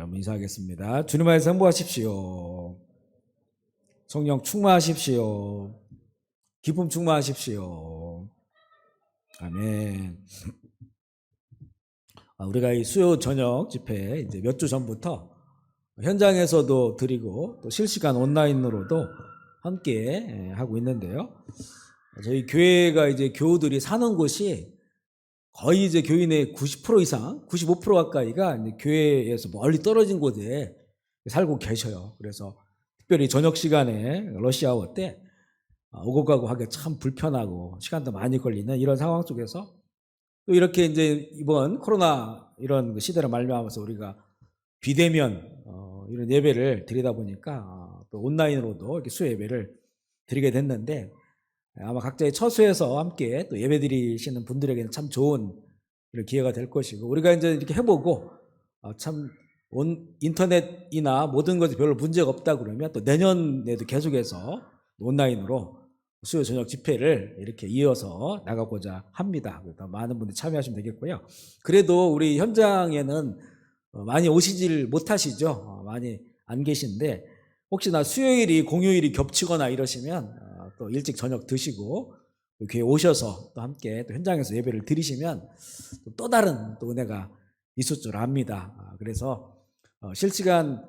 그럼 인사하겠습니다. 주님 안에서 행복하십시오. 성령 충만하십시오. 기쁨 충만하십시오. 아멘. 우리가 이 수요 저녁 집회 이제 몇 주 전부터 현장에서도 드리고 또 실시간 온라인으로도 함께 하고 있는데요. 저희 교회가 이제 교우들이 사는 곳이 거의 이제 교인의 90% 이상, 95% 가까이가 이제 교회에서 멀리 떨어진 곳에 살고 계셔요. 그래서 특별히 저녁 시간에 러시아워 때 오고 가고 하기 참 불편하고 시간도 많이 걸리는 이런 상황 속에서 또 이렇게 이제 이번 코로나 이런 시대를 말미암아서 우리가 비대면 이런 예배를 드리다 보니까 또 온라인으로도 이렇게 수요 예배를 드리게 됐는데 아마 각자의 처소에서 함께 또 예배 드리시는 분들에게는 참 좋은 이런 기회가 될 것이고 우리가 이제 이렇게 해보고 참 인터넷이나 모든 것이 별로 문제가 없다 그러면 또 내년에도 계속해서 온라인으로 수요 저녁 집회를 이렇게 이어서 나가고자 합니다. 그래서 많은 분들이 참여하시면 되겠고요. 그래도 우리 현장에는 많이 오시질 못하시죠. 많이 안 계신데 혹시나 수요일이 공휴일이 겹치거나 이러시면 또 일찍 저녁 드시고 교회 오셔서 또 함께 또 현장에서 예배를 드리시면 또 다른 또 은혜가 있을 줄 압니다. 그래서 실시간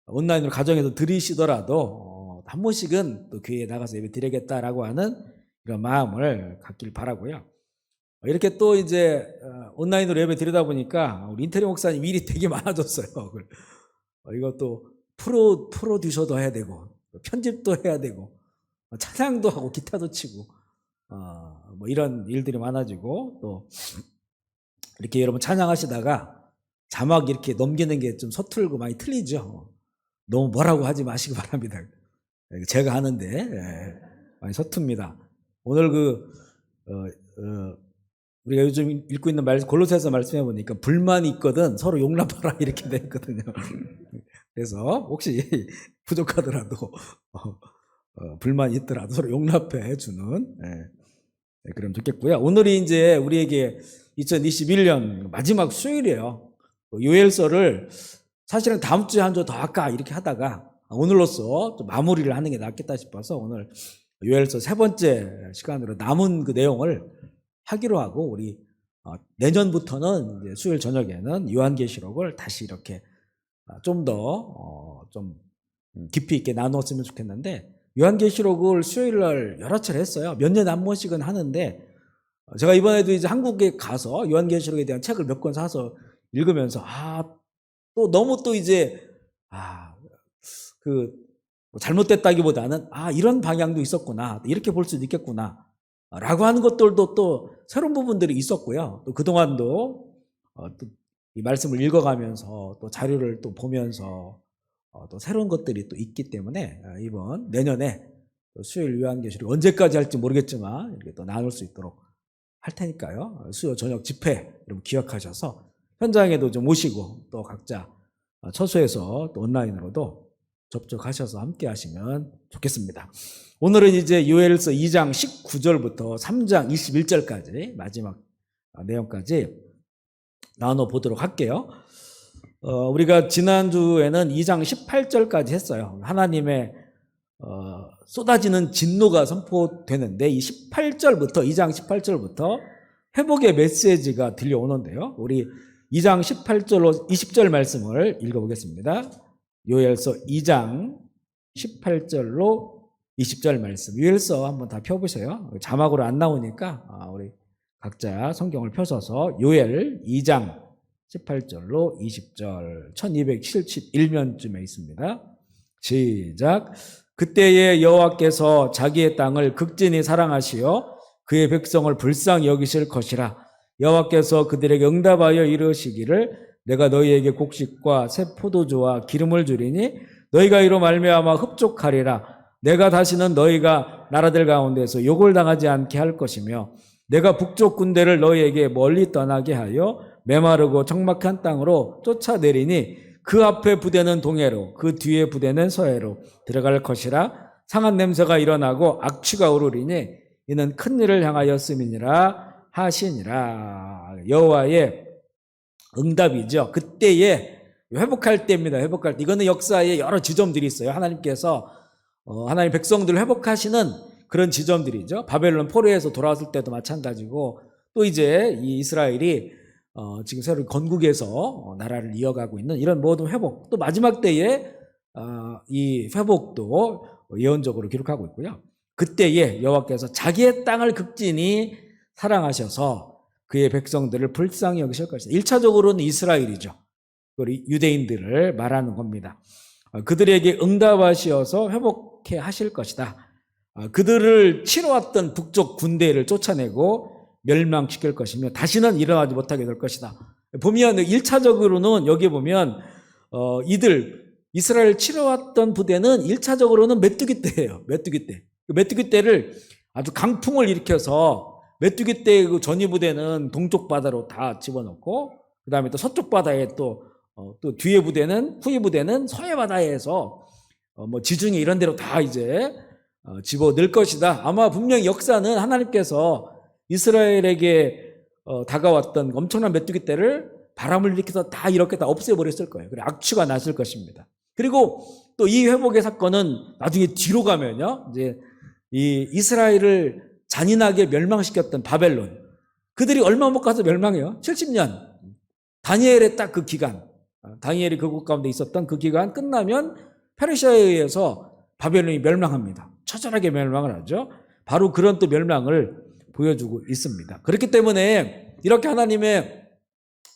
온라인으로 가정에서 드리시더라도 한 번씩은 또 교회에 나가서 예배 드리겠다라고 하는 이런 마음을 갖길 바라고요. 이렇게 또 이제 온라인으로 예배 드리다 보니까 우리 인테리 목사님 일이 되게 많아졌어요. 이것도 프로듀서도 해야 되고 편집도 해야 되고 찬양도 하고 기타도 치고 뭐 이런 일들이 많아지고 또 이렇게 여러분 찬양하시다가 자막 이렇게 넘기는 게 좀 서툴고 많이 틀리죠. 너무 뭐라고 하지 마시기 바랍니다. 제가 하는데 많이 서툽니다. 오늘 우리가 요즘 읽고 있는 골로새서 말씀해 보니까 불만이 있거든 서로 용납하라 이렇게 돼 있거든요. 그래서 혹시 부족하더라도 불만이 있더라도 서로 용납해 주는 그럼 좋겠고요. 오늘이 이제 우리에게 2021년 마지막 수요일이에요. 요엘서를 사실은 다음 주에 한 주 더 할까 이렇게 하다가 오늘로써 좀 마무리를 하는 게 낫겠다 싶어서 오늘 요엘서 세 번째 시간으로 남은 그 내용을 하기로 하고 우리 내년부터는 이제 수요일 저녁에는 요한계시록을 다시 이렇게 좀 더 좀 깊이 있게 나눴으면 좋겠는데 요한계시록을 수요일 날 여러 차례 했어요. 몇 년에 한 번씩은 하는데 제가 이번에도 이제 한국에 가서 요한계시록에 대한 책을 몇 권 사서 읽으면서 또 너무 또 이제 뭐 잘못됐다기보다는 이런 방향도 있었구나 이렇게 볼 수도 있겠구나 라고 하는 것들도 또 새로운 부분들이 있었고요. 또 그동안도 또 이 말씀을 읽어가면서 또 자료를 또 보면서 또 새로운 것들이 또 있기 때문에 이번 내년에 수요일 요한계시록 언제까지 할지 모르겠지만 이렇게 또 나눌 수 있도록 할 테니까요. 수요 저녁 집회 여러분 기억하셔서 현장에도 좀 오시고 또 각자 처소에서 또 온라인으로도 접촉하셔서 함께 하시면 좋겠습니다. 오늘은 이제 요엘서 2장 19절부터 3장 21절까지 마지막 내용까지 나눠보도록 할게요. 우리가 지난주에는 2장 18절까지 했어요. 하나님의 쏟아지는 진노가 선포되는데 이 18절부터 2장 18절부터 회복의 메시지가 들려오는데요. 우리 2장 18절로 20절 말씀을 읽어보겠습니다. 요엘서 2장 18절로 20절 말씀. 요엘서 한번 다 펴보세요. 자막으로 안 나오니까 우리 각자 성경을 펴서서 요엘 2장 18절로 20절 1271면쯤에 있습니다. 시작. 그때에 여호와께서 자기의 땅을 극진히 사랑하시어 그의 백성을 불쌍히 여기실 것이라. 여호와께서 그들에게 응답하여 이르시기를 내가 너희에게 곡식과 새 포도주와 기름을 주리니 너희가 이로 말미암아 흡족하리라. 내가 다시는 너희가 나라들 가운데서 욕을 당하지 않게 할 것이며 내가 북쪽 군대를 너희에게 멀리 떠나게 하여 메마르고 적막한 땅으로 쫓아내리니 그 앞에 부대는 동해로 그 뒤에 부대는 서해로 들어갈 것이라. 상한 냄새가 일어나고 악취가 오르리니 이는 큰 일을 향하였음이니라 하시니라. 여호와의 응답이죠. 그때에 회복할 때입니다. 회복할 때. 이거는 역사에 여러 지점들이 있어요. 하나님께서 하나님 백성들을 회복하시는 그런 지점들이죠. 바벨론 포로에서 돌아왔을 때도 마찬가지고, 또 이제 이 이스라엘이 지금 새로 건국에서 나라를 이어가고 있는 이런 모든 회복, 또 마지막 때에 이 회복도 예언적으로 기록하고 있고요. 그때에 여호와께서 자기의 땅을 극진히 사랑하셔서 그의 백성들을 불쌍히 여기실 것이다. 1차적으로는 이스라엘이죠. 우리 유대인들을 말하는 겁니다. 그들에게 응답하시어서 회복해 하실 것이다. 그들을 치러왔던 북쪽 군대를 쫓아내고 멸망시킬 것이며 다시는 일어나지 못하게 될 것이다. 보면 1차적으로는 여기 보면 이스라엘 치러왔던 부대는 1차적으로는 메뚜기 떼예요. 메뚜기 떼. 메뚜기 떼를 아주 강풍을 일으켜서 메뚜기 떼 그 전위 부대는 동쪽 바다로 다 집어넣고, 그 다음에 또 서쪽 바다에 또 뒤에 부대는, 후위 부대는 서해 바다에서 지중해 이런 데로 다 이제 집어넣을 것이다. 아마 분명히 역사는 하나님께서 이스라엘에게 다가왔던 엄청난 메뚜기 떼를 바람을 일으켜서 다 이렇게 다 없애버렸을 거예요. 그래, 악취가 났을 것입니다. 그리고 또 이 회복의 사건은 나중에 뒤로 가면요, 이제 이 이스라엘을 잔인하게 멸망시켰던 바벨론, 그들이 얼마 못 가서 멸망해요. 70년. 다니엘의 딱 그 기간, 다니엘이 그곳 가운데 있었던 그 기간 끝나면 페르시아에 의해서 바벨론이 멸망합니다. 처절하게 멸망을 하죠. 바로 그런 또 멸망을 보여주고 있습니다. 그렇기 때문에 이렇게 하나님의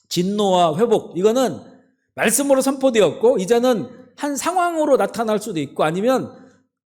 진노와 회복, 이거는 말씀으로 선포되었고, 이제는 한 상황으로 나타날 수도 있고, 아니면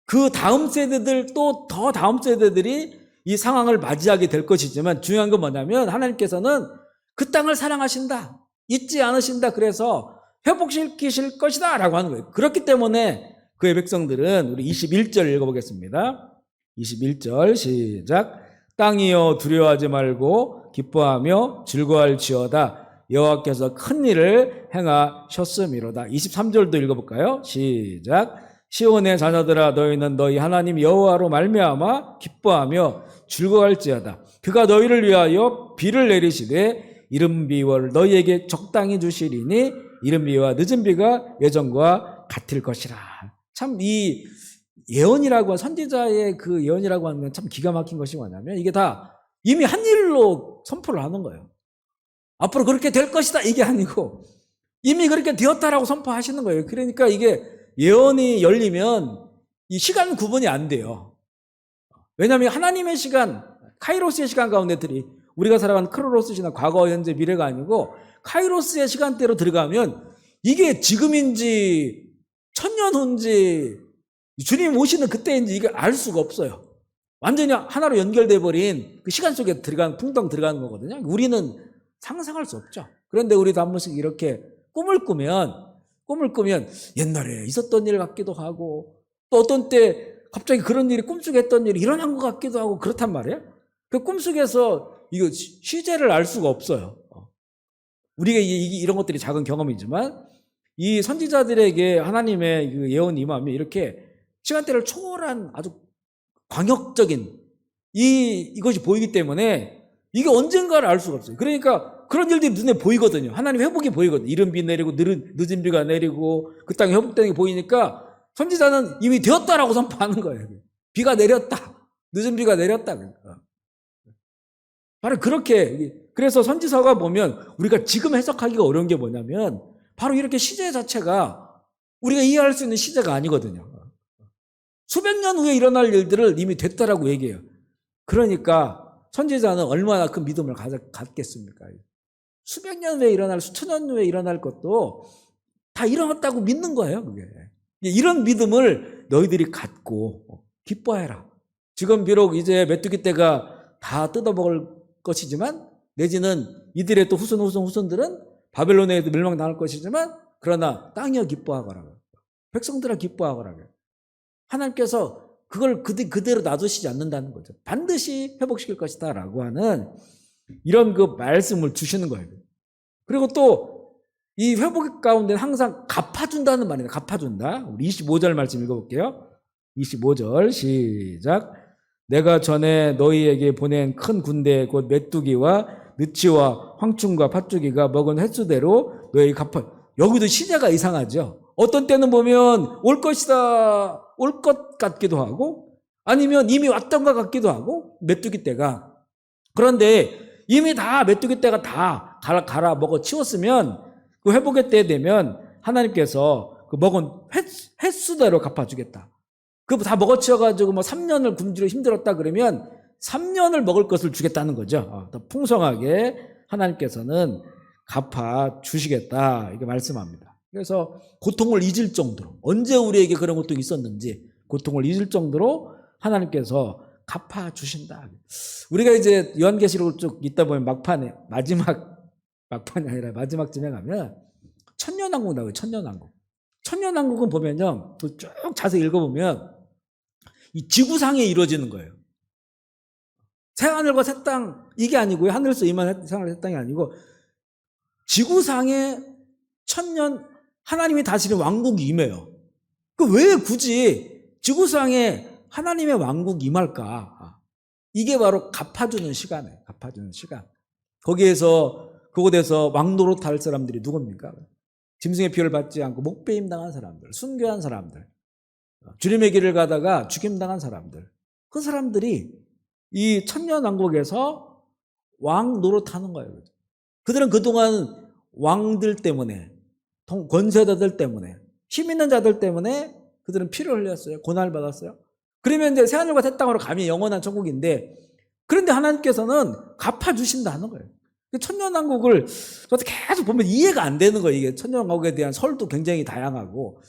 그 다음 세대들, 또 더 다음 세대들이 이 상황을 맞이하게 될 것이지만, 중요한 건 뭐냐면 하나님께서는 그 땅을 사랑하신다, 잊지 않으신다, 그래서 회복시키실 것이다 라고 하는 거예요. 그렇기 때문에 그의 백성들은, 우리 21절 읽어보겠습니다. 21절 시작. 땅이여 두려워하지 말고 기뻐하며 즐거워할지어다. 여호와께서 큰 일을 행하셨음이로다. 23절도 읽어볼까요? 시작. 시온의 자녀들아, 너희는 너희 하나님 여호와로 말미암아 기뻐하며 즐거워할지어다. 그가 너희를 위하여 비를 내리시되 이른 비를 너희에게 적당히 주시리니 이른 비와 늦은 비가 예전과 같을 것이라. 참 이 예언이라고, 선지자의 그 예언이라고 하는 건 참 기가 막힌 것이 뭐냐면, 이게 다 이미 한 일로 선포를 하는 거예요. 앞으로 그렇게 될 것이다 이게 아니고 이미 그렇게 되었다라고 선포하시는 거예요. 그러니까 이게 예언이 열리면 이 시간 구분이 안 돼요. 왜냐하면 하나님의 시간, 카이로스의 시간 가운데들이 우리가 살아가는 크로노스 시간, 과거, 현재, 미래가 아니고 카이로스의 시간대로 들어가면 이게 지금인지 천년 후인지 주님 오시는 그때인지 이게 알 수가 없어요. 완전히 하나로 연결돼 버린 그 시간 속에 풍덩 들어가는 거거든요. 우리는 상상할 수 없죠. 그런데 우리도 한 번씩 이렇게 꿈을 꾸면 옛날에 있었던 일 같기도 하고, 또 어떤 때 갑자기 그런 일이 꿈속에 했던 일이 일어난 것 같기도 하고 그렇단 말이에요. 그 꿈속에서 이거 시제를 알 수가 없어요. 우리가 이런 것들이 작은 경험이지만 이 선지자들에게 하나님의 그 예언이 임하면 이렇게 시간대를 초월한 아주 광역적인 이것이 보이기 때문에 이게 언젠가를 알 수가 없어요. 그러니까 그런 일들이 눈에 보이거든요. 하나님 회복이 보이거든요. 이른 비 내리고 늦은 비가 내리고 그 땅이 회복되는 게 보이니까 선지자는 이미 되었다라고 선포하는 거예요. 비가 내렸다. 늦은 비가 내렸다. 그러니까. 바로 그렇게, 그래서 선지서가 보면 우리가 지금 해석하기가 어려운 게 뭐냐면 바로 이렇게 시제 자체가 우리가 이해할 수 있는 시제가 아니거든요. 수백 년 후에 일어날 일들을 이미 됐다라고 얘기해요. 그러니까 선지자는 얼마나 큰 믿음을 갖겠습니까? 수백 년 후에 일어날, 수천 년 후에 일어날 것도 다 일어났다고 믿는 거예요, 그게. 이런 믿음을 너희들이 갖고 기뻐해라. 지금 비록 이제 메뚜기 떼가 다 뜯어먹을 것이지만, 내지는 이들의 또 후손들은 바벨론에 멸망당할 것이지만, 그러나 땅이여 기뻐하거라. 백성들아 기뻐하거라. 하나님께서 그걸 그대로 놔두시지 않는다는 거죠. 반드시 회복시킬 것이다 라고 하는 이런 그 말씀을 주시는 거예요. 그리고 또 이 회복 가운데 항상 갚아준다는 말이에요. 갚아준다. 우리 25절 말씀 읽어볼게요. 25절 시작. 내가 전에 너희에게 보낸 큰 군대 곧 메뚜기와 느치와 황충과 팥죽이가 먹은 횟수대로 너희 여기도 시제가 이상하죠. 어떤 때는 보면 올 것이다, 올 것 같기도 하고 아니면 이미 왔던 것 같기도 하고 메뚜기 떼가. 그런데 이미 다 메뚜기 떼가 다 갈아 먹어 치웠으면 그 회복의 때 되면 하나님께서 그 먹은 횟수대로 갚아주겠다. 그 다 먹어치워가지고 뭐 3년을 굶주려 힘들었다 그러면 3년을 먹을 것을 주겠다는 거죠. 더 풍성하게 하나님께서는 갚아주시겠다 이렇게 말씀합니다. 그래서 고통을 잊을 정도로, 언제 우리에게 그런 고통이 있었는지 고통을 잊을 정도로 하나님께서 갚아주신다. 우리가 이제 요한계시록을 쭉 읽다 보면 막판에 막판이 아니라 마지막쯤에 가면 천년왕국 나와요. 천년왕국. 천년왕국은 보면요, 쭉 자세히 읽어보면 이 지구상에 이루어지는 거예요. 새하늘과 새 땅 이게 아니고요. 하늘에서 임한 새하늘과 새 땅이 아니고 지구상에 천년 하나님이 다스리는 왕국이 임해요. 그 왜 굳이 지구상에 하나님의 왕국이 임할까? 이게 바로 갚아주는 시간이에요. 갚아주는 시간. 거기에서 그곳에서 왕노릇 할 사람들이 누굽니까? 짐승의 피를 받지 않고 목배임 당한 사람들, 순교한 사람들, 주님의 길을 가다가 죽임당한 사람들, 그 사람들이 이 천년왕국에서 왕 노릇하는 거예요. 그들은 그동안 왕들 때문에, 권세자들 때문에, 힘 있는 자들 때문에 그들은 피를 흘렸어요. 고난을 받았어요. 그러면 이제 새하늘과 새 땅으로 가면 영원한 천국인데, 그런데 하나님께서는 갚아주신다는 거예요. 천년왕국을 저도 계속 보면 이해가 안 되는 거예요. 이게 천년왕국에 대한 설도 굉장히 다양하고,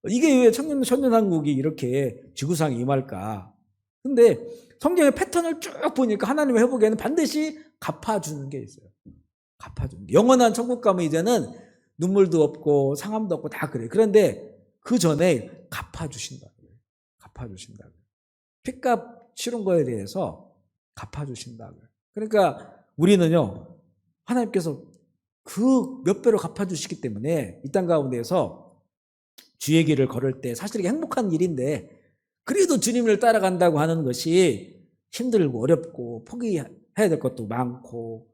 이게 왜 천년왕국이 이렇게 지구상에 임할까? 근데 성경의 패턴을 쭉 보니까 하나님의 회복에는 반드시 갚아주는 게 있어요. 갚아주는 게. 영원한 천국 가면 이제는 눈물도 없고 상함도 없고 다 그래요. 그런데 그 전에 갚아주신다. 갚아주신다. 핏값 치른 거에 대해서 갚아주신다. 그러니까 우리는요, 하나님께서 그 몇 배로 갚아주시기 때문에 이 땅 가운데에서 주의 길을 걸을 때 사실 이게 행복한 일인데, 그래도 주님을 따라간다고 하는 것이 힘들고 어렵고 포기해야 될 것도 많고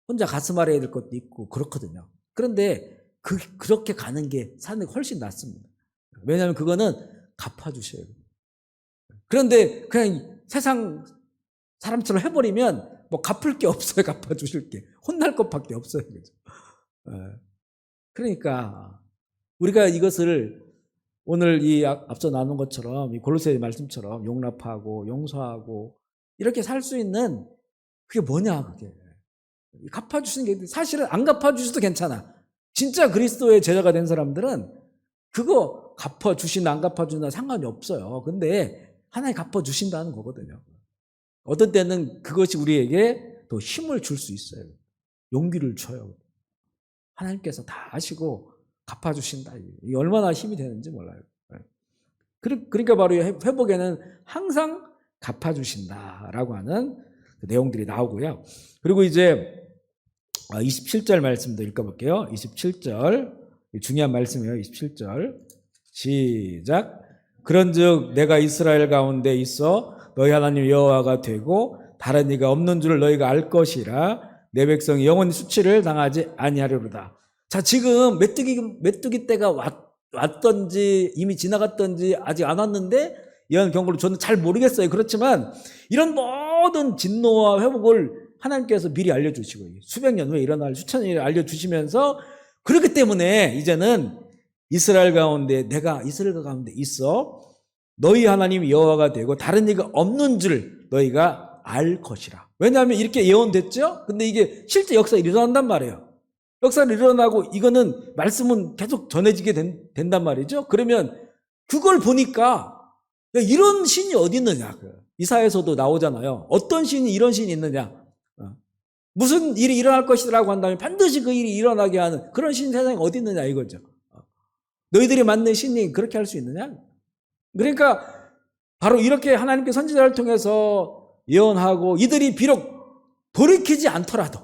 혼자 가슴 앓아야 될 것도 있고 그렇거든요. 그런데 그렇게 가는 게 사는 게 훨씬 낫습니다. 왜냐하면 그거는 갚아주셔야 돼요. 그런데 그냥 세상 사람처럼 해버리면 뭐 갚을 게 없어요. 갚아주실 게. 혼날 것밖에 없어요. 그죠? 그러니까 우리가 이것을 오늘 이 앞서 나눈 것처럼 이 골로새 말씀처럼 용납하고 용서하고 이렇게 살 수 있는 그게 뭐냐, 그게. 갚아주시는 게 사실은 안 갚아주셔도 괜찮아. 진짜 그리스도의 제자가 된 사람들은 그거 갚아주시나 안 갚아주나 상관이 없어요. 근데 하나님 갚아주신다는 거거든요. 어떤 때는 그것이 우리에게 더 힘을 줄 수 있어요. 용기를 줘요. 하나님께서 다 아시고 갚아주신다. 이게 얼마나 힘이 되는지 몰라요. 그러니까 바로 회복에는 항상 갚아주신다라고 하는 그 내용들이 나오고요. 그리고 이제 27절 말씀도 읽어볼게요. 27절 중요한 말씀이에요. 27절 시작. 그런즉 내가 이스라엘 가운데 있어 너희 하나님 여호와가 되고 다른 이가 없는 줄 너희가 알 것이라. 내 백성이 영원히 수치를 당하지 아니하리로다. 자, 지금 메뚜기 때가 왔던지 이미 지나갔던지 아직 안 왔는데 이런 경고를 저는 잘 모르겠어요. 그렇지만 이런 모든 진노와 회복을 하나님께서 미리 알려주시고 수백 년 후에 일어날 수천 년을 알려주시면서, 그렇기 때문에 이제는 이스라엘 가운데 내가 이스라엘 가운데 있어 너희 하나님 여호와가 되고 다른 이가 없는 줄 너희가 알 것이라. 왜냐하면 이렇게 예언됐죠. 근데 이게 실제 역사에 일어난단 말이에요. 역사를 일어나고 이거는 말씀은 계속 전해지게 된단 말이죠. 그러면 그걸 보니까 이런 신이 어디 있느냐. 이사야에서도 나오잖아요. 어떤 신이 이런 신이 있느냐. 무슨 일이 일어날 것이라고 한다면 반드시 그 일이 일어나게 하는 그런 신 세상에 어디 있느냐 이거죠. 너희들이 만든 신이 그렇게 할 수 있느냐. 그러니까 바로 이렇게 하나님께 선지자를 통해서 예언하고 이들이 비록 돌이키지 않더라도,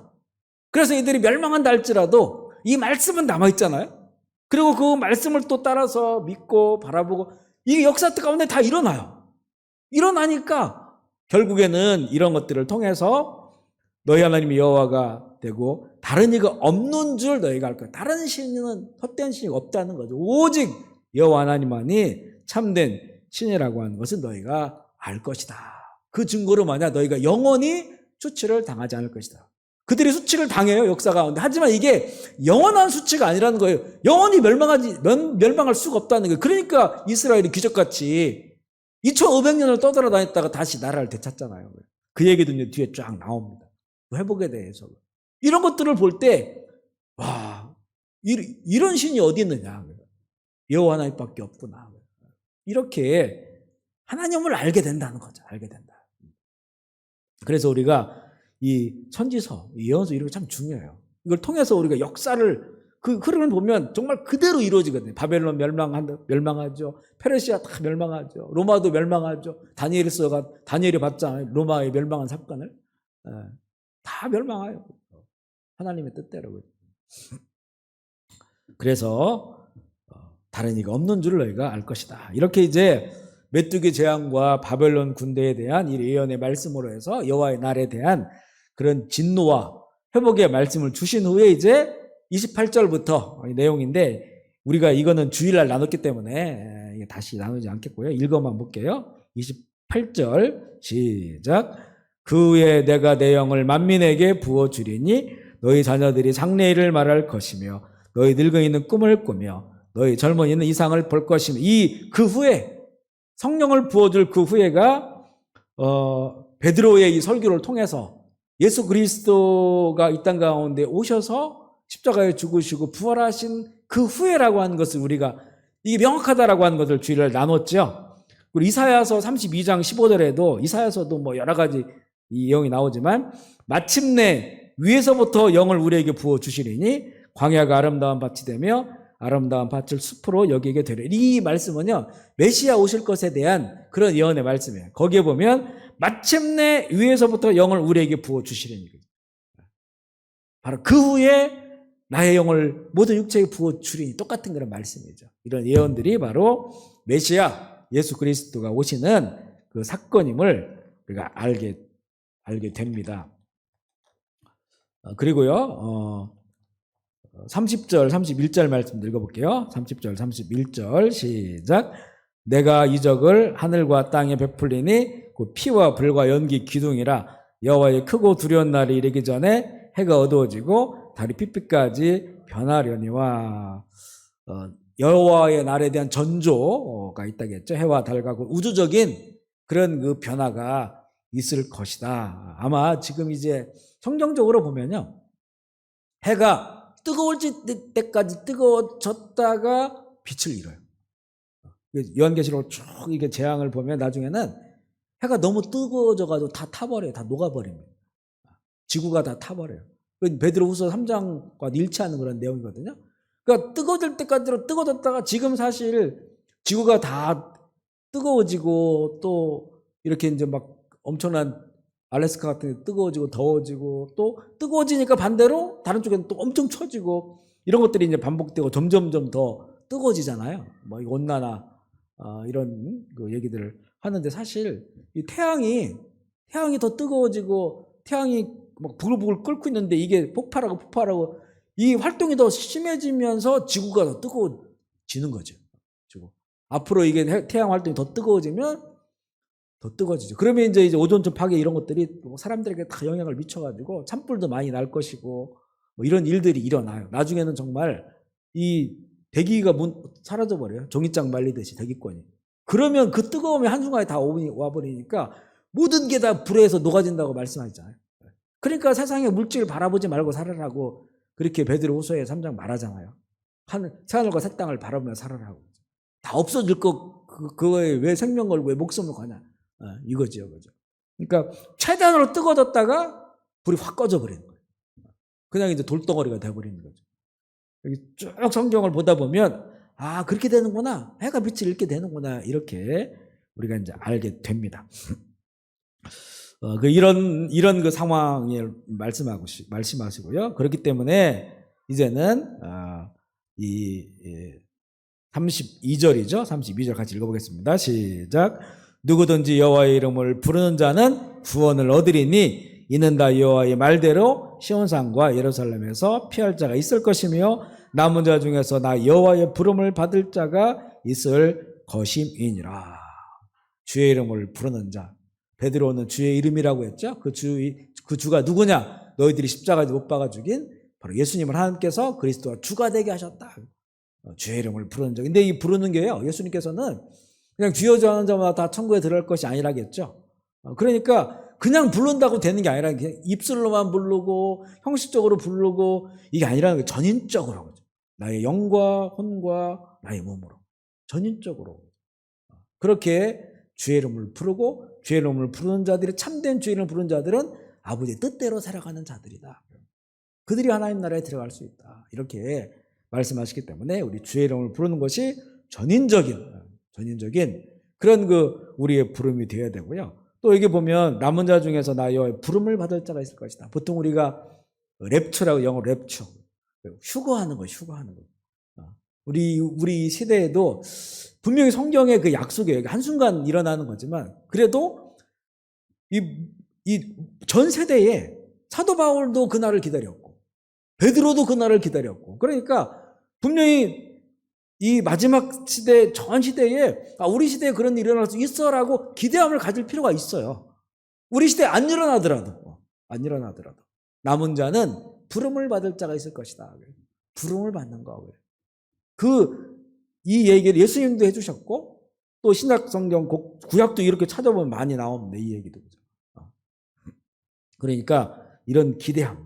그래서 이들이 멸망한다 할지라도 이 말씀은 남아있잖아요. 그리고 그 말씀을 또 따라서 믿고 바라보고 이게 역사 가운데 다 일어나요. 일어나니까 결국에는 이런 것들을 통해서 너희 하나님이 여호와가 되고 다른 이가 없는 줄 너희가 알 거야. 다른 신은 헛된 신이 없다는 거죠. 오직 여호와 하나님만이 참된 신이라고 하는 것은 너희가 알 것이다. 그 증거로 만약 너희가 영원히 수치를 당하지 않을 것이다. 그들이 수치를 당해요, 역사 가운데. 하지만 이게 영원한 수치가 아니라는 거예요. 영원히 멸망할 수가 없다는 거예요. 그러니까 이스라엘이 기적같이 2500년을 떠돌아다녔다가 다시 나라를 되찾잖아요. 그 얘기도 이제 뒤에 쫙 나옵니다. 회복에 대해서. 이런 것들을 볼 때, 와, 이런 신이 어디 있느냐. 여호와 하나님밖에 없구나. 이렇게 하나님을 알게 된다는 거죠. 알게 된다. 그래서 우리가 이 선지서, 이 예언서 이런 거 참 중요해요. 이걸 통해서 우리가 역사를 그 흐름을 보면 정말 그대로 이루어지거든요. 바벨론 멸망하죠. 페르시아 다 멸망하죠. 로마도 멸망하죠. 다니엘이 봤잖아요. 로마의 멸망한 사건을. 다 멸망해요. 하나님의 뜻대로. 그래서 다른 이가 없는 줄을 너희가 알 것이다. 이렇게 이제 메뚜기 재앙과 바벨론 군대에 대한 이 예언의 말씀으로 해서 여호와의 날에 대한 그런 진노와 회복의 말씀을 주신 후에 이제 28절부터 내용인데 우리가 이거는 주일날 나눴기 때문에 다시 나누지 않겠고요. 읽어만 볼게요. 28절 시작. 그 후에 내가 내 영을 만민에게 부어주리니 너희 자녀들이 장래일을 말할 것이며 너희 늙은이는 꿈을 꾸며 너희 젊은이는 이상을 볼 것이며 그 후에 성령을 부어줄 그 후에가 베드로의 이 설교를 통해서 예수 그리스도가 이 땅 가운데 오셔서 십자가에 죽으시고 부활하신 그 후에라고 하는 것을 우리가 이게 명확하다라고 하는 것을 주일날 나눴죠. 그리고 이사야서 32장 15절에도 이사야서도 뭐 여러 가지 이 내용이 나오지만 마침내 위에서부터 영을 우리에게 부어 주시리니 광야가 아름다운 밭이 되며 아름다운 밭을 숲으로 여기게 되리니 이 말씀은요 메시아 오실 것에 대한 그런 예언의 말씀이에요. 거기에 보면 마침내 위에서부터 영을 우리에게 부어 주시리니 바로 그 후에 나의 영을 모든 육체에 부어 주리니 똑같은 그런 말씀이죠. 이런 예언들이 바로 메시아 예수 그리스도가 오시는 그 사건임을 우리가 알게 됩니다. 그리고요 30절 31절 말씀 읽어볼게요. 30절 31절 시작. 내가 이적을 하늘과 땅에 베풀리니 그 피와 불과 연기 기둥이라 여호와의 크고 두려운 날이 이르기 전에 해가 어두워지고 달이 핏빛까지 변하려니와 여호와의 날에 대한 전조가 있다겠죠. 해와 달과 그 우주적인 그런 그 변화가 있을 것이다. 아마 지금 이제 성경적으로 보면요 해가 뜨거워질 때까지 뜨거워졌다가 빛을 잃어요. 요한계시록 쭉 이게 재앙을 보면 나중에는 해가 너무 뜨거워져가지고 다 타버려요. 다 녹아버립니다. 지구가 다 타버려요. 베드로후서 3장과 일치하는 그런 내용이거든요. 그러니까 뜨거워질 때까지로 뜨거워졌다가 지금 사실 지구가 다 뜨거워지고 또 이렇게 이제 막 엄청난 알래스카 같은 데 뜨거워지고 더워지고 또 뜨거워지니까 반대로 다른 쪽에는 또 엄청 추워지고 이런 것들이 이제 반복되고 점점점 더 뜨거워지잖아요. 뭐 온난화 이런 그 얘기들을 하는데 사실 이 태양이 더 뜨거워지고 태양이 막 부글부글 끓고 있는데 이게 폭발하고 이 활동이 더 심해지면서 지구가 더 뜨거워지는 거죠. 지구. 앞으로 이게 태양 활동이 더 뜨거워지면 더 뜨거워지죠. 그러면 이제 오존층 파괴 이런 것들이 사람들에게 다 영향을 미쳐가지고 산불도 많이 날 것이고 뭐 이런 일들이 일어나요. 나중에는 정말 이 대기가 사라져버려요. 종이장 말리듯이 대기권이. 그러면 그 뜨거움이 한순간에 다 와버리니까 모든 게 다 불에서 녹아진다고 말씀하잖아요. 그러니까 세상의 물질을 바라보지 말고 살아라고 그렇게 베드로후서에 3장 말하잖아요. 새하늘과 새 땅을 바라보며 살아라고. 다 없어질 그거에 왜 생명 걸고 왜 목숨을 거냐. 이거죠. 그러니까 최대한으로 뜨거워졌다가 불이 확 꺼져버리는 거예요. 그냥 이제 돌덩어리가 돼버리는 거죠. 여기 쭉 성경을 보다 보면 그렇게 되는구나. 해가 빛을 잃게 되는구나. 이렇게 우리가 이제 알게 됩니다. 이런 그 상황을 말씀하시고요. 그렇기 때문에 이제는 이 32절이죠. 32절 같이 읽어보겠습니다. 시작. 누구든지 여호와의 이름을 부르는 자는 구원을 얻으리니 이는 여호와의 말대로 시온산과 예루살렘에서 피할 자가 있을 것이며 남은 자 중에서 나 여호와의 부름을 받을 자가 있을 것임이니라. 주의 이름을 부르는 자. 베드로는 주의 이름이라고 했죠. 그 주가 누구냐? 너희들이 십자가에 못 박아 죽인 바로 예수님을 하나님께서 그리스도와 주가 되게 하셨다. 주의 이름을 부르는 자. 근데 이 부르는 게요, 예수님께서는 그냥 주여 주 하는 자마다 다 천국에 들어갈 것이 아니라겠죠. 그러니까 그냥 부른다고 되는 게 아니라 그냥 입술로만 부르고 형식적으로 부르고 이게 아니라는 게 전인적으로, 나의 영과 혼과 나의 몸으로 전인적으로 그렇게 주의 이름을 부르고, 주의 이름을 부르는 자들이, 참된 주의 이름을 부르는 자들은 아버지의 뜻대로 살아가는 자들이다. 그들이 하나님 나라에 들어갈 수 있다. 이렇게 말씀하시기 때문에 우리 주의 이름을 부르는 것이 전인적인 그런 우리의 부름이 되어야 되고요. 또 여기 보면 남은 자 중에서 나 여호와의 부름을 받을 자가 있을 것이다. 보통 우리가 랩처라고, 영어 랩처, 휴거하는 거. 우리 시대에도 분명히 성경의 그 약속이 한순간 일어나는 거지만, 그래도 이 전 세대에 사도 바울도 그날을 기다렸고 베드로도 그날을 기다렸고, 그러니까 분명히 이 마지막 시대, 전 시대에 우리 시대에 그런 일이 일어날 수 있어라고 기대함을 가질 필요가 있어요. 우리 시대에 안 일어나더라도 남은 자는 부름을 받을 자가 있을 것이다. 부름을 받는 거. 이 얘기를 예수님도 해주셨고, 또 신약 성경 구약도 이렇게 찾아보면 많이 나옵니다. 이 얘기도. 그러니까 이런 기대함을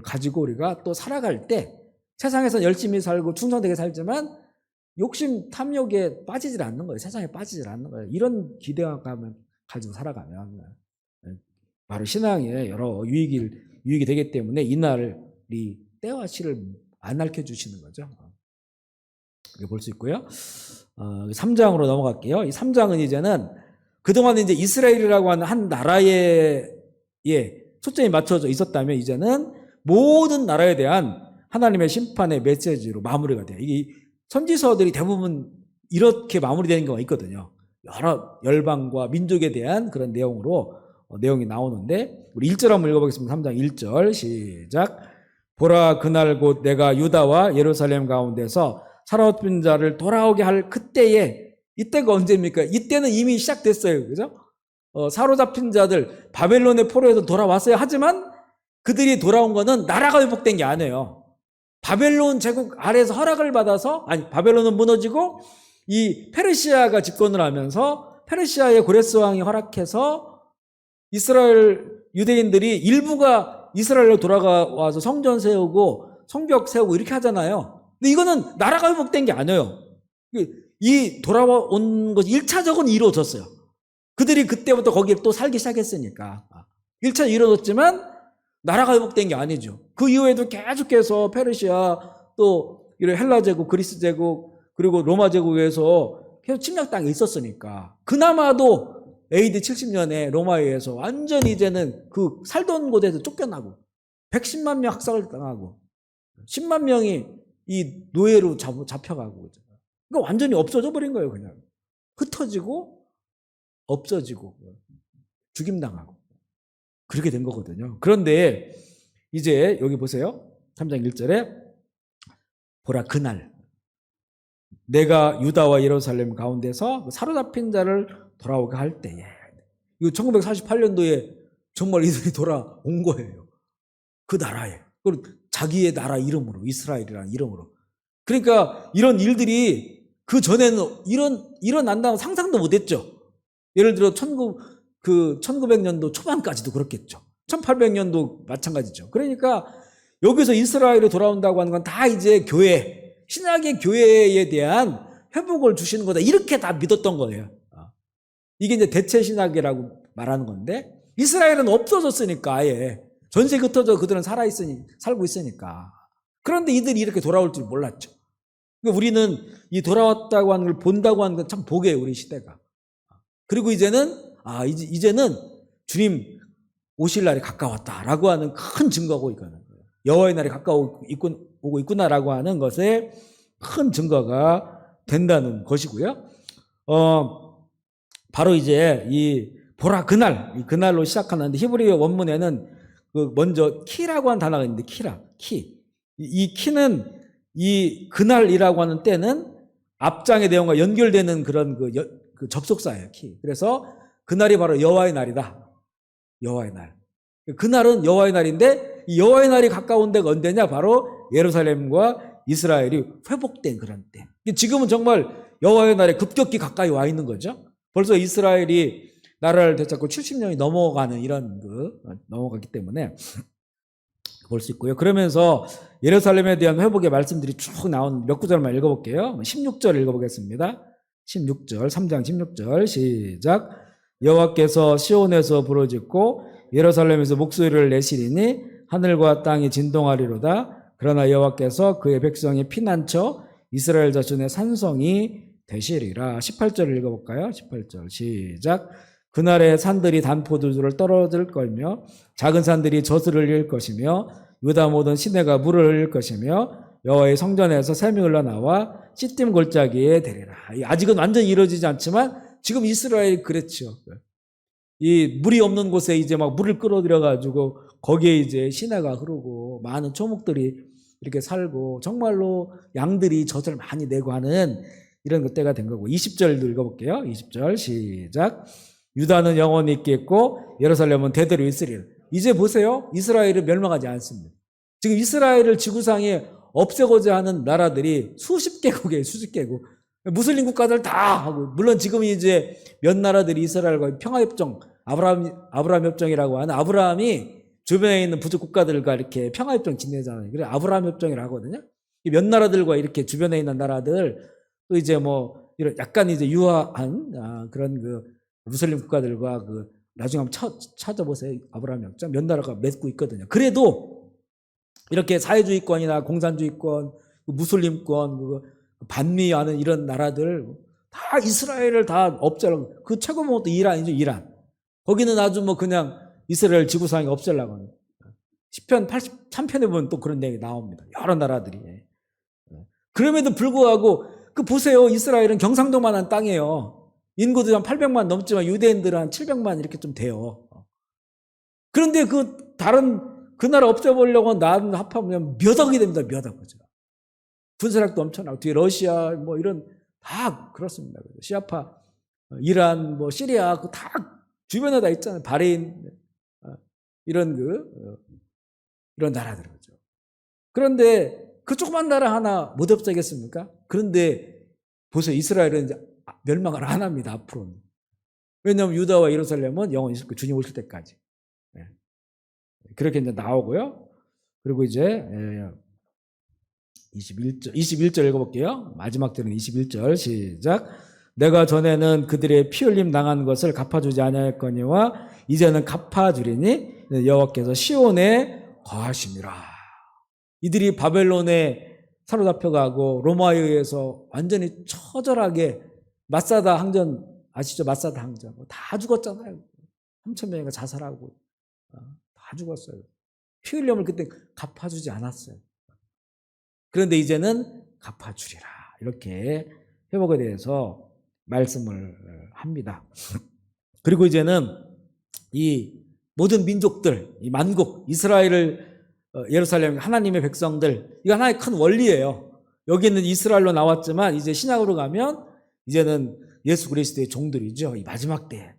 가지고 우리가 또 살아갈 때, 세상에서 열심히 살고 충성되게 살지만 욕심, 탐욕에 빠지질 않는 거예요. 세상에 빠지질 않는 거예요. 이런 기대감을 가지고 살아가면 바로 신앙에 여러 유익이 되기 때문에 이날이 때와 시를 안 알려주시는 거죠. 이렇게 볼 수 있고요. 3장으로 넘어갈게요. 이 3장은 이제는 그동안 이제 이스라엘이라고 하는 한 나라에 초점이 맞춰져 있었다면, 이제는 모든 나라에 대한 하나님의 심판의 메시지로 마무리가 돼요. 이게 선지서들이 대부분 이렇게 마무리되는 경우가 있거든요. 여러 열방과 민족에 대한 그런 내용이 나오는데, 우리 1절 한번 읽어보겠습니다. 3장 1절 시작. 보라, 그날 곧 내가 유다와 예루살렘 가운데서 사로잡힌 자를 돌아오게 할 그때에, 이때가 언제입니까? 이때는 이미 시작됐어요. 그죠? 사로잡힌 자들 바벨론의 포로에서 돌아왔어요. 하지만 그들이 돌아온 거는 나라가 회복된 게 아니에요. 바벨론 제국 아래에서 허락을 받아서, 바벨론은 무너지고 이 페르시아가 집권을 하면서 페르시아의 고레스 왕이 허락해서 이스라엘 유대인들이 일부가 이스라엘로 돌아와서 성전 세우고 성벽 세우고 이렇게 하잖아요. 근데 이거는 나라가 회복된 게 아니에요. 이 돌아온 것이 1차적으로 이루어졌어요. 그들이 그때부터 거기에 또 살기 시작했으니까 1차 이루어졌지만 나라가 회복된 게 아니죠. 그 이후에도 계속해서 페르시아, 또 이런 헬라 제국, 그리스 제국, 그리고 로마 제국에서 계속 침략당에 있었으니까, 그나마도 AD 70년에 로마에 의해서 완전히 이제는 그 살던 곳에서 쫓겨나고 110만 명 학살을 당하고 10만 명이 이 노예로 잡혀가고, 그러니까 완전히 없어져 버린 거예요. 그냥 흩어지고 없어지고 죽임당하고 그렇게 된 거거든요. 그런데 이제 여기 보세요. 3장 1절에 보라, 그날 내가 유다와 예루살렘 가운데서 사로잡힌 자를 돌아오게 할 때에, 이거 1948년도에 정말 이들이 돌아온 거예요. 그 나라에. 그리고 자기의 나라 이름으로, 이스라엘이라는 이름으로. 그러니까 이런 일들이 그 전에는 일어난다고 상상도 못했죠. 예를 들어 1900년도 초반까지도 그렇겠죠. 1800년도 마찬가지죠. 그러니까 여기서 이스라엘이 돌아온다고 하는 건 다 이제 신약의 교회에 대한 회복을 주시는 거다, 이렇게 다 믿었던 거예요. 이게 이제 대체 신학이라고 말하는 건데, 이스라엘은 없어졌으니까, 아예 전 세계 흩어져 그들은 살고 있으니까. 그런데 이들이 이렇게 돌아올 줄 몰랐죠. 그러니까 우리는 이 돌아왔다고 하는 걸 본다고 하는 건 참 복이에요, 우리 시대가. 그리고 이제는 주님 오실 날이 가까웠다라고 하는 큰 증거가 있거든요. 여호와의 날이 오고 있구나라고 하는 것에 큰 증거가 된다는 것이고요. 바로 이제 이 보라 그날, 이 그날로 시작하는데 히브리어 원문에는 그 먼저 키라고 하는 단어가 있는데 키. 이 키는 이 그날이라고 하는 때는 앞장의 내용과 연결되는 그런 그 접속사예요, 키. 그래서 그날이 바로 여호와의 날이다. 여호와의 날. 그날은 여호와의 날인데 이 여호와의 날이 가까운 데가 언제냐? 바로 예루살렘과 이스라엘이 회복된 그런 때. 지금은 정말 여호와의 날에 급격히 가까이 와 있는 거죠. 벌써 이스라엘이 나라를 되찾고 70년이 넘어가는 넘어갔기 때문에 볼 수 있고요. 그러면서 예루살렘에 대한 회복의 말씀들이 쭉 나온 몇 구절만 읽어볼게요. 16절 읽어보겠습니다. 16절, 3장 16절 시작. 여호와께서 시온에서 부르짖고 예루살렘에서 목소리를 내시리니 하늘과 땅이 진동하리로다. 그러나 여호와께서 그의 백성의 피난처 이스라엘 자손의 산성이 되시리라. 18절 읽어볼까요? 18절 시작. 그날에 산들이 단포도주를 떨어질 거며 작은 산들이 젖을 흘릴 것이며 유다 모든 시내가 물을 흘릴 것이며 여호와의 성전에서 샘이 흘러나와 시딤 골짜기에 되리라. 아직은 완전히 이루어지지 않지만 지금 이스라엘이 그랬죠. 이 물이 없는 곳에 이제 막 물을 끌어들여 가지고 거기에 이제 시내가 흐르고 많은 초목들이 이렇게 살고 정말로 양들이 젖을 많이 내고 하는 이런 그때가 된 거고. 20절도 읽어볼게요. 20절 시작. 유다는 영원히 있겠고 예루살렘은 대대로 있으리라. 이제 보세요. 이스라엘은 멸망하지 않습니다. 지금 이스라엘을 지구상에 없애고자 하는 나라들이 수십 개국이에요. 수십 개국. 무슬림 국가들 다 하고, 물론 지금 이제 몇 나라들이 이스라엘과 평화협정, 아브라함 협정이라고 하는, 아브라함이 주변에 있는 부족 국가들과 이렇게 평화협정 지내잖아요. 그래서 아브라함 협정이라고 하거든요. 몇 나라들과 이렇게 주변에 있는 나라들, 또 이제 뭐 이런 약간 이제 유화한 그런 무슬림 국가들과 나중에 한번 찾아보세요. 아브라함 협정 몇 나라가 맺고 있거든요. 그래도 이렇게 사회주의권이나 공산주의권, 무슬림권, 반미하는 이런 나라들 다 이스라엘을 다 없애려고. 그 최고봉은 또 이란이죠. 이란. 거기는 아주 뭐 그냥 이스라엘 지구상에 없애려고 하는. 시편 83편에 보면 또 그런 내용이 나옵니다. 여러 나라들이. 그럼에도 불구하고 보세요. 이스라엘은 경상도만한 땅이에요. 인구도 한 800만 넘지만 유대인들은 한 700만 이렇게 좀 돼요. 그런데 다른 그 나라 없애보려고 나는 합하면 몇 억이 됩니다. 몇 억. 그죠? 군사력도 엄청나고 뒤에 러시아 뭐 이런 다 그렇습니다. 시아파, 이란, 뭐 시리아 다 주변에 다 있잖아요. 바레인 이런 이런 나라들 거죠. 그런데 그 조그만 나라 하나 못 없애겠습니까? 그런데 보세요. 이스라엘은 이제 멸망을 안 합니다. 앞으로는. 왜냐하면 유다와 예루살렘은 영원히 있을 거예요. 주님 오실 때까지. 그렇게 이제 나오고요. 그리고 이제 21절 읽어볼게요. 마지막 절은 21절 시작. 내가 전에는 그들의 피 흘림 당한 것을 갚아주지 아니하였거니와 이제는 갚아주리니 여호와께서 시온에 거하심이라. 이들이 바벨론에 사로잡혀가고 로마에 의해서 완전히 처절하게 마사다 항전 아시죠? 마사다 항전 다 죽었잖아요. 3,000명이 자살하고 다 죽었어요. 피 흘림을 그때 갚아주지 않았어요. 그런데 이제는 갚아주리라. 이렇게 회복에 대해서 말씀을 합니다. 그리고 이제는 이 모든 민족들, 이 만국, 이스라엘을 예루살렘 하나님의 백성들, 이거 하나의 큰 원리예요. 여기는 이스라엘로 나왔지만 이제 신약으로 가면 이제는 예수 그리스도의 종들이죠. 이 마지막 때에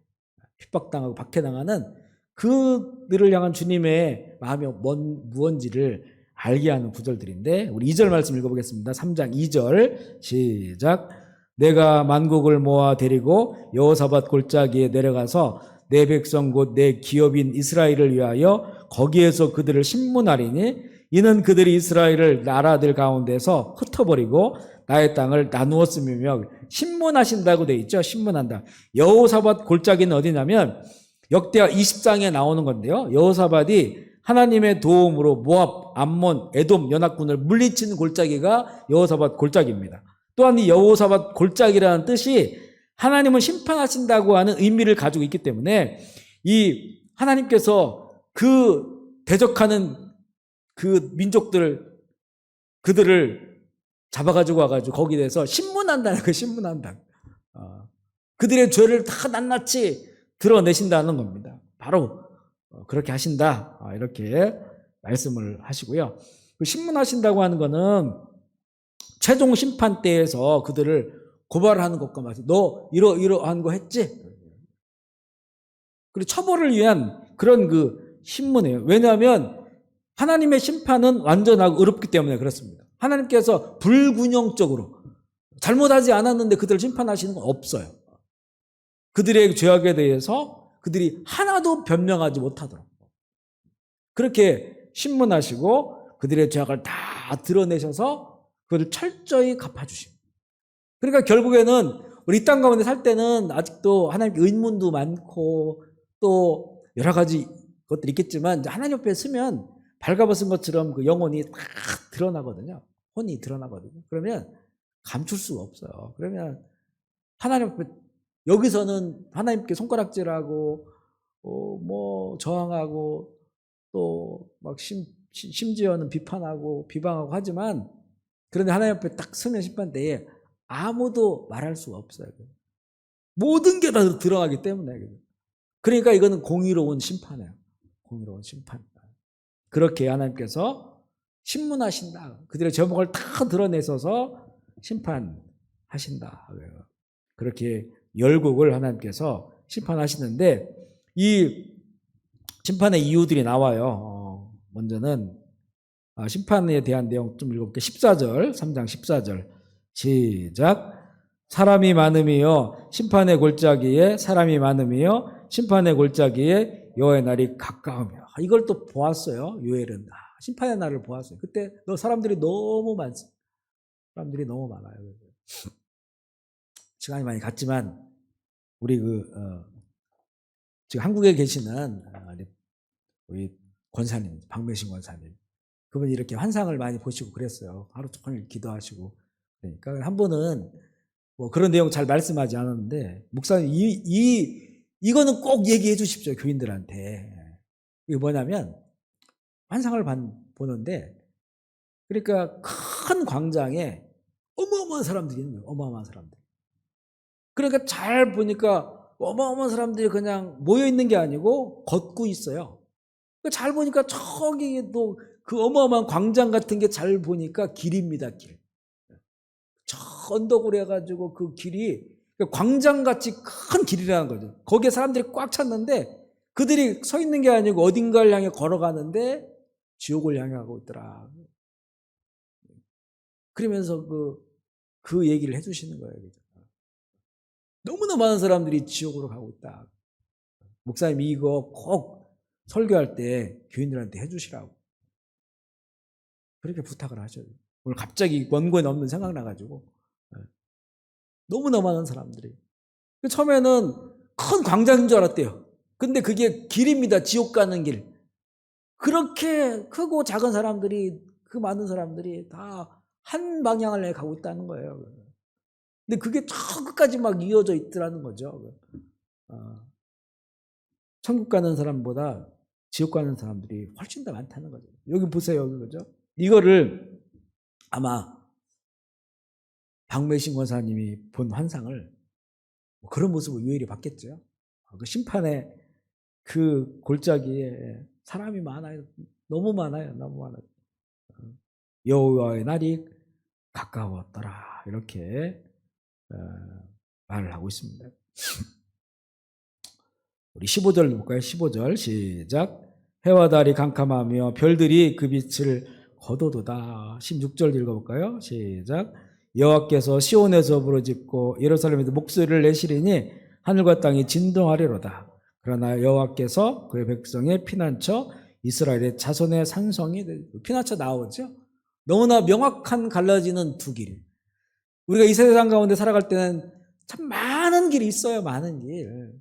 핍박당하고 박해당하는 그들을 향한 주님의 마음이 무언지를 알게 하는 구절들인데 우리 2절 말씀 읽어보겠습니다. 3장 2절 시작. 내가 만국을 모아 데리고 여호사밧 골짜기에 내려가서 내 백성 곧 내 기업인 이스라엘을 위하여 거기에서 그들을 심문하리니 이는 그들이 이스라엘을 나라들 가운데서 흩어버리고 나의 땅을 나누었음이며 심문하신다고 돼 있죠. 심문한다. 여호사밧 골짜기는 어디냐면 역대하 20장에 나오는 건데요. 여호사밧이 하나님의 도움으로 모압, 암몬, 에돔 연합군을 물리치는 골짜기가 여호사밧 골짜기입니다. 또한 이 여호사밧 골짜기라는 뜻이 하나님은 심판하신다고 하는 의미를 가지고 있기 때문에 이 하나님께서 대적하는 그들을 잡아가지고 와가지고 거기에 대해서 심문한다는 거예요. 심문한다. 그들의 죄를 다 낱낱이 드러내신다는 겁니다. 바로 그렇게 하신다. 이렇게 말씀을 하시고요. 그 신문하신다고 하는 거는 최종 심판 때에서 그들을 고발하는 것과 마찬가지. 너 이러한 거 했지? 그리고 처벌을 위한 그런 그 신문이에요. 왜냐하면 하나님의 심판은 완전하고 의롭기 때문에 그렇습니다. 하나님께서 불균형적으로 잘못하지 않았는데 그들을 심판하시는 건 없어요. 그들의 죄악에 대해서 그들이 하나도 변명하지 못하도록 그렇게 신문하시고 그들의 죄악을 다 드러내셔서 그것을 철저히 갚아주십니다. 그러니까 결국에는 우리 이 땅 가운데 살 때는 아직도 하나님께 의문도 많고 또 여러 가지 것들이 있겠지만 하나님 옆에 서면 발가벗은 것처럼 그 영혼이 다 드러나거든요. 혼이 드러나거든요. 그러면 감출 수가 없어요. 그러면 하나님 앞에 여기서는 하나님께 손가락질하고 뭐 저항하고 또 막 심지어는 비판하고 비방하고 하지만 그런데 하나님 앞에 딱 서면 심판 때에 아무도 말할 수가 없어요. 모든 게 다 드러나기 때문에. 그러니까 이거는 공의로운 심판이에요. 공의로운 심판. 그렇게 하나님께서 신문하신다. 그들의 제목을 다 드러내셔서 심판하신다. 그렇게 열국을 하나님께서 심판하시는데 이 심판의 이유들이 나와요. 먼저는 심판에 대한 내용 좀 읽어볼게요. 14절, 3장 14절 시작. 사람이 많음이요 심판의 골짜기에 사람이 많음이요 심판의 골짜기에 여호와의 날이 가까우며. 이걸 또 보았어요. 요엘은 심판의 날을 보았어요. 그때 사람들이 너무 많습니다. 사람들이 너무 많아요. 시간이 많이 갔지만 우리 지금 한국에 계시는 우리 권사님, 박매신 권사님, 그분이 이렇게 환상을 많이 보시고 그랬어요. 하루 종일 기도하시고. 그러니까 한 번은 뭐 그런 내용 잘 말씀하지 않았는데 목사님 이거는 꼭 얘기해 주십시오. 교인들한테. 이게 뭐냐면 환상을 보는데 그러니까 큰 광장에 어마어마한 사람들이 있는 거예요. 어마어마한 사람들. 그러니까 잘 보니까 어마어마한 사람들이 그냥 모여 있는 게 아니고 걷고 있어요. 잘 보니까 저기도 그 어마어마한 광장 같은 게 잘 보니까 길입니다. 길. 저 언덕으로 해가지고 그 길이 광장같이 큰 길이라는 거죠. 거기에 사람들이 꽉 찼는데 그들이 서 있는 게 아니고 어딘가를 향해 걸어가는데 지옥을 향해 가고 있더라. 그러면서 그 얘기를 해주시는 거예요. 너무나 많은 사람들이 지옥으로 가고 있다. 목사님이 이거 꼭 설교할 때 교인들한테 해주시라고. 그렇게 부탁을 하셔요. 오늘 갑자기 원고에 없는 생각나가지고. 너무나 많은 사람들이. 처음에는 큰 광장인 줄 알았대요. 근데 그게 길입니다. 지옥 가는 길. 그렇게 크고 작은 사람들이, 그 많은 사람들이 다 한 방향을 내 가고 있다는 거예요. 근데 그게 저 끝까지 막 이어져 있더라는 거죠. 천국 가는 사람보다 지옥 가는 사람들이 훨씬 더 많다는 거죠. 여기 보세요. 여기 그죠? 이거를 아마 박매신 권사님이 본 환상을 그런 모습을 요엘이 봤겠죠. 그 심판의 그 골짜기에 사람이 많아요. 너무 많아요. 너무 많아요. 여호와의 날이 가까웠더라. 이렇게 말을 하고 있습니다. 우리 15절 볼까요? 15절 시작. 해와 달이 캄캄하며 별들이 그 빛을 거두도다. 16절 읽어볼까요? 시작. 여호와께서 시온에서 부르짖고 예루살렘에서 목소리를 내시리니 하늘과 땅이 진동하리로다. 그러나 여호와께서 그의 백성의 피난처 이스라엘의 자손의 산성이 피난처 나오죠. 너무나 명확한 갈라지는 두 길. 우리가 이 세상 가운데 살아갈 때는 참 많은 길이 있어요. 많은 길.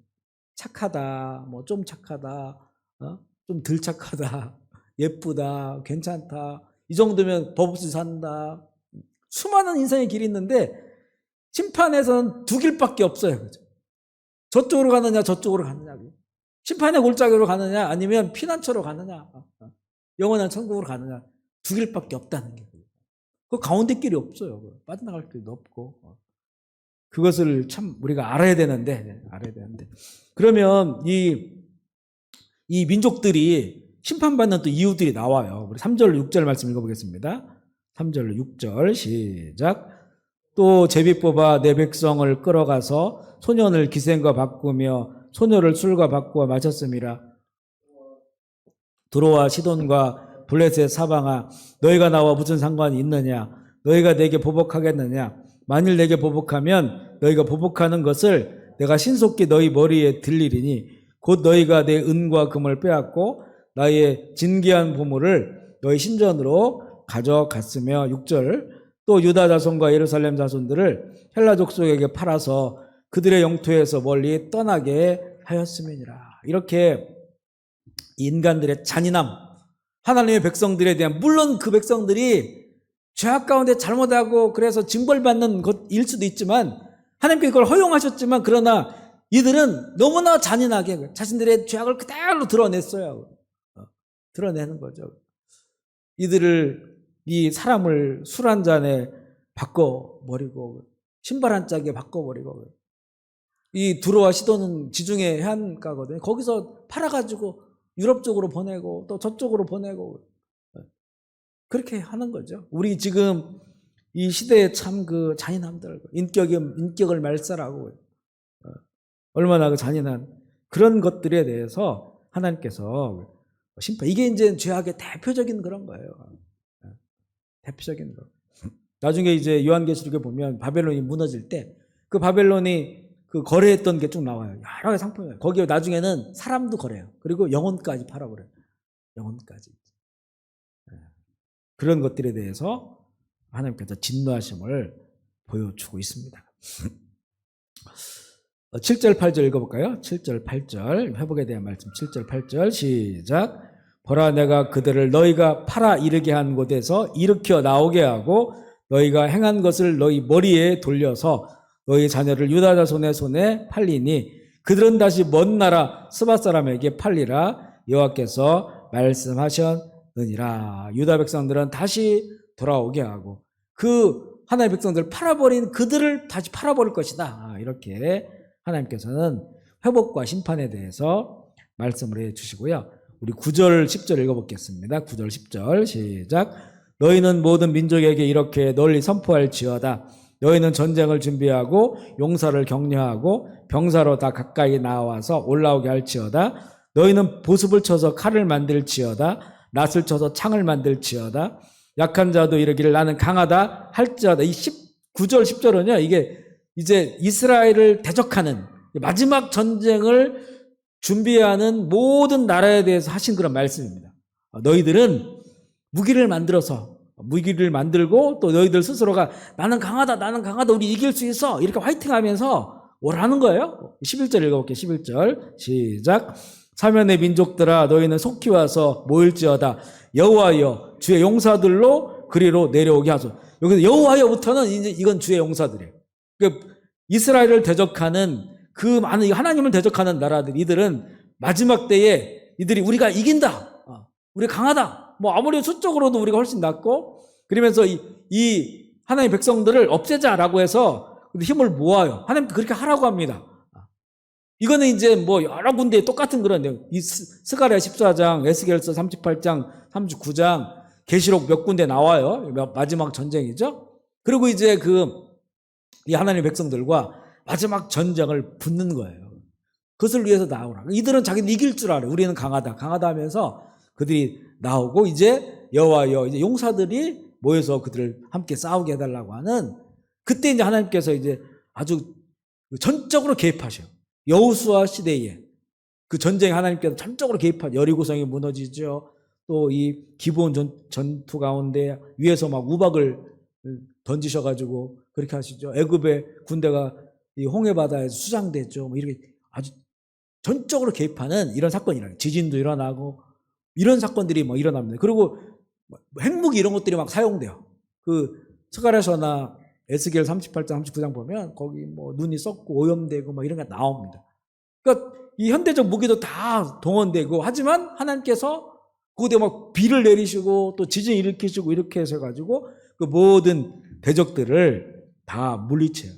착하다, 뭐 좀 착하다, 좀 덜 착하다, 예쁘다, 괜찮다. 이 정도면 법 없이 산다. 수많은 인생의 길이 있는데 심판에서는 두 길밖에 없어요. 그죠? 저쪽으로 가느냐, 저쪽으로 가느냐. 심판의 골짜기로 가느냐, 아니면 피난처로 가느냐, 영원한 천국으로 가느냐. 두 길밖에 없다는 게. 그 가운데 길이 없어요. 빠져나갈 길도 없고. 그것을 참 우리가 알아야 되는데, 그러면 이 민족들이 심판받는 또 이유들이 나와요. 우리 3절, 6절 말씀 읽어보겠습니다. 3절, 6절 시작. 또 제비 뽑아 내 백성을 끌어가서 소년을 기생과 바꾸며 소녀를 술과 바꾸어 마셨음이라. 두로와 시돈과 블레셋 사방아, 너희가 나와 무슨 상관이 있느냐? 너희가 내게 보복하겠느냐? 만일 내게 보복하면 너희가 보복하는 것을 내가 신속히 너희 머리에 들리리니 곧 너희가 내 은과 금을 빼앗고 나의 진귀한 보물을 너희 신전으로 가져갔으며. 6절. 또 유다 자손과 예루살렘 자손들을 헬라 족속에게 팔아서 그들의 영토에서 멀리 떠나게 하였음이니라. 이렇게 인간들의 잔인함, 하나님의 백성들에 대한, 물론 그 백성들이 죄악 가운데 잘못하고 그래서 징벌받는 것일 수도 있지만 하나님께서 그걸 허용하셨지만, 그러나 이들은 너무나 잔인하게 자신들의 죄악을 그대로 드러냈어요. 드러내는 거죠. 이 사람을 술 한 잔에 바꿔버리고 신발 한 짝에 바꿔버리고, 이 두로와 시돈은 지중해 해안가거든요. 거기서 팔아가지고 유럽 쪽으로 보내고 또 저쪽으로 보내고 그렇게 하는 거죠. 우리 지금 이 시대에 참 그 잔인함들, 인격을 말살하고 얼마나 그 잔인한 그런 것들에 대해서 하나님께서 심판, 이게 이제 죄악의 대표적인 그런 거예요. 대표적인 거. 나중에 이제 요한계시록에 보면 바벨론이 무너질 때 그 바벨론이 그 거래했던 게 쭉 나와요. 여러 가지 상품이에요. 거기에 나중에는 사람도 거래해요. 그리고 영혼까지 팔아버려요. 영혼까지. 그런 것들에 대해서 하나님께서 진노하심을 보여주고 있습니다. 7절 8절 읽어볼까요? 7절 8절 회복에 대한 말씀. 7절 8절 시작. 보라, 내가 그들을 너희가 팔아 이르게 한 곳에서 일으켜 나오게 하고 너희가 행한 것을 너희 머리에 돌려서 너희 자녀를 유다 자손의 손에 팔리니 그들은 다시 먼 나라 스바 사람에게 팔리라 여호와께서 말씀하셨느니라. 유다 백성들은 다시 돌아오게 하고 그 하나님의 백성들을 팔아버린 그들을 다시 팔아버릴 것이다. 이렇게 하나님께서는 회복과 심판에 대해서 말씀을 해주시고요. 우리 9절 10절 읽어보겠습니다. 9절 10절 시작. 너희는 모든 민족에게 이렇게 널리 선포할지어다. 너희는 전쟁을 준비하고 용사를 격려하고 병사로 다 가까이 나와서 올라오게 할지어다. 너희는 보습을 쳐서 칼을 만들지어다. 낫을 쳐서 창을 만들지어다. 약한 자도 이르기를 나는 강하다 할지어다. 이 9절 10절은요, 이게 이제 이스라엘을 대적하는 마지막 전쟁을 준비하는 모든 나라에 대해서 하신 그런 말씀입니다. 너희들은 무기를 만들고 또 너희들 스스로가 나는 강하다 우리 이길 수 있어 이렇게 화이팅하면서 오라는 거예요. 11절 읽어볼게요. 11절 시작. 사면의 민족들아 너희는 속히 와서 모일지어다. 여호와여 주의 용사들로 그리로 내려오게 하소서. 여기서 여호와여부터는 이제 이건 주의 용사들이에요. 그러니까 이스라엘을 대적하는 그 많은 하나님을 대적하는 나라들, 이들은 마지막 때에 이들이 우리가 이긴다, 우리 강하다, 뭐 아무리 수적으로도 우리가 훨씬 낫고, 그러면서 이 하나님의 백성들을 없애자라고 해서 힘을 모아요. 하나님께 그렇게 하라고 합니다. 이거는 이제 뭐 여러 군데에 똑같은 그런 내용. 이 스가랴 14장, 에스겔서 38장, 39장, 계시록 몇 군데 나와요. 마지막 전쟁이죠. 그리고 이제 이 하나님의 백성들과 마지막 전쟁을 붙는 거예요. 그것을 위해서 나오라. 이들은 자기는 이길 줄 알아요. 우리는 강하다 하면서 그들이 나오고 이제 여호와여 이제 용사들이 모여서 그들을 함께 싸우게 해달라고 하는, 그때 이제 하나님께서 이제 아주 전적으로 개입하셔요. 여호수아 시대에 그 전쟁에 하나님께서 전적으로 개입하죠. 여리고성이 무너지죠. 또 이 기브온 전투 가운데 위에서 막 우박을 던지셔가지고 그렇게 하시죠. 애굽의 군대가 이 홍해 바다에서 수장됐죠. 뭐 이렇게 아주 전적으로 개입하는 이런 사건이 일어나요. 지진도 일어나고 이런 사건들이 뭐 일어납니다. 그리고 핵무기 이런 것들이 막 사용돼요. 그 스가랴서나 에스겔 38장, 39장 보면 거기 뭐 눈이 썩고 오염되고 뭐 이런 게 나옵니다. 그러니까 이 현대적 무기도 다 동원되고 하지만 하나님께서 그곳에 막 비를 내리시고 또 지진 일으키시고 이렇게 해서 가지고 그 모든 대적들을 다 물리쳐요.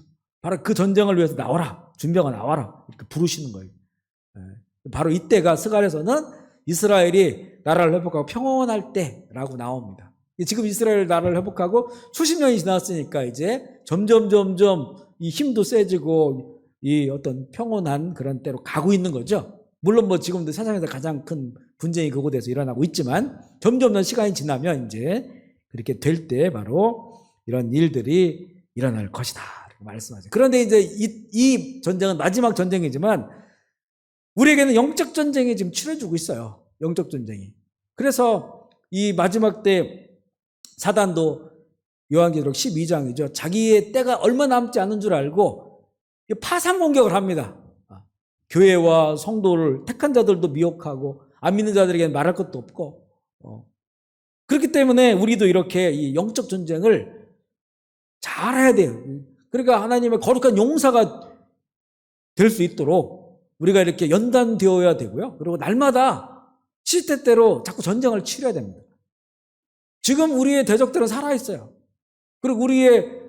바로 그 전쟁을 위해서 나와라, 준비가 나와라 이렇게 부르시는 거예요. 바로 이때가 스갈에서는 이스라엘이 나라를 회복하고 평온할 때라고 나옵니다. 지금 이스라엘 나라를 회복하고 수십 년이 지났으니까 이제 점점 이 힘도 세지고 이 어떤 평온한 그런 때로 가고 있는 거죠. 물론 뭐 지금도 세상에서 가장 큰 분쟁이 그곳에서 일어나고 있지만 점점 시간이 지나면 이제 그렇게 될 때 바로 이런 일들이 일어날 것이다 말씀하죠. 그런데 이제 이 전쟁은 마지막 전쟁이지만 우리에게는 영적 전쟁이 지금 치러지고 있어요. 영적 전쟁이. 그래서 이 마지막 때 사단도 요한계시록 12장이죠. 자기의 때가 얼마 남지 않은 줄 알고 파상 공격을 합니다. 교회와 성도를 택한 자들도 미혹하고 안 믿는 자들에게는 말할 것도 없고 그렇기 때문에 우리도 이렇게 이 영적 전쟁을 잘해야 돼요. 그러니까 하나님의 거룩한 용사가 될 수 있도록 우리가 이렇게 연단되어야 되고요. 그리고 날마다 시대때로 자꾸 전쟁을 치러야 됩니다. 지금 우리의 대적들은 살아있어요. 그리고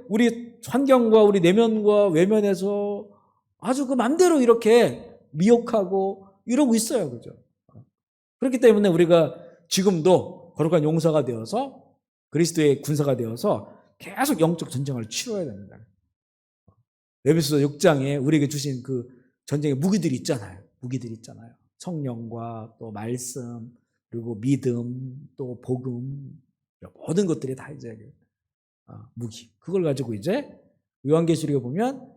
우리 환경과 우리 내면과 외면에서 아주 그 맘대로 이렇게 미혹하고 이러고 있어요. 그죠? 그렇기 때문에 우리가 지금도 거룩한 용사가 되어서 그리스도의 군사가 되어서 계속 영적 전쟁을 치러야 됩니다. 에베소서 6장에 우리에게 주신 그 전쟁의 무기들이 있잖아요. 성령과 또 말씀, 그리고 믿음, 또 복음, 모든 것들이 다 이제 무기. 그걸 가지고 이제 요한계시록에 보면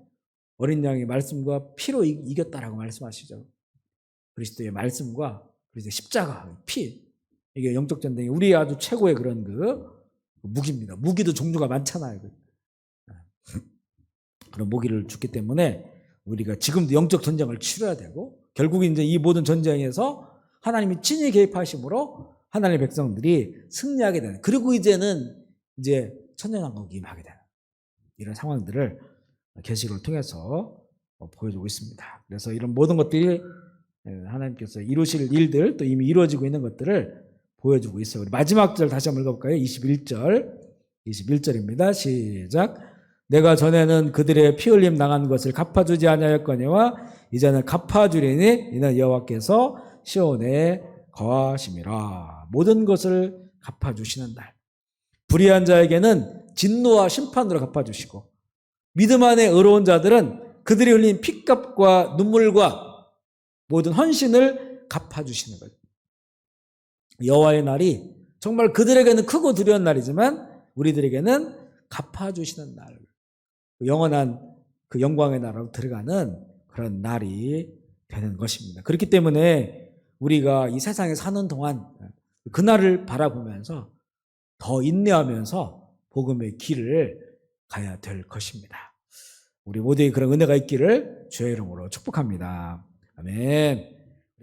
어린 양의 말씀과 피로 이겼다라고 말씀하시죠. 그리스도의 말씀과 그리스도의 십자가, 피. 이게 영적 전쟁이 우리 아주 최고의 그런 그 무기입니다. 무기도 종류가 많잖아요. 그런 무기를 줬기 때문에 우리가 지금도 영적 전쟁을 치러야 되고 결국 이제 이 모든 전쟁에서 하나님이 친히 개입하심으로 하나님의 백성들이 승리하게 되는, 그리고 이제는 이제 천년왕국이 임하게 되는 이런 상황들을 계시록을 통해서 보여주고 있습니다. 그래서 이런 모든 것들이 하나님께서 이루실 일들, 또 이미 이루어지고 있는 것들을 보여주고 있어요. 우리 마지막 절 다시 한번 읽어볼까요? 21절입니다. 시작. 내가 전에는 그들의 피 흘림 당한 것을 갚아주지 아니하였거니와 이제는 갚아주리니 이는 여호와께서 시온에 거하심이라. 모든 것을 갚아주시는 날. 불의한 자에게는 진노와 심판으로 갚아주시고 믿음 안에 의로운 자들은 그들이 흘린 피값과 눈물과 모든 헌신을 갚아주시는 거예요. 여호와의 날이 정말 그들에게는 크고 두려운 날이지만 우리들에게는 갚아주시는 날, 영원한 그 영광의 나라로 들어가는 그런 날이 되는 것입니다. 그렇기 때문에 우리가 이 세상에 사는 동안 그날을 바라보면서 더 인내하면서 복음의 길을 가야 될 것입니다. 우리 모두의 그런 은혜가 있기를 주의 이름으로 축복합니다. 아멘.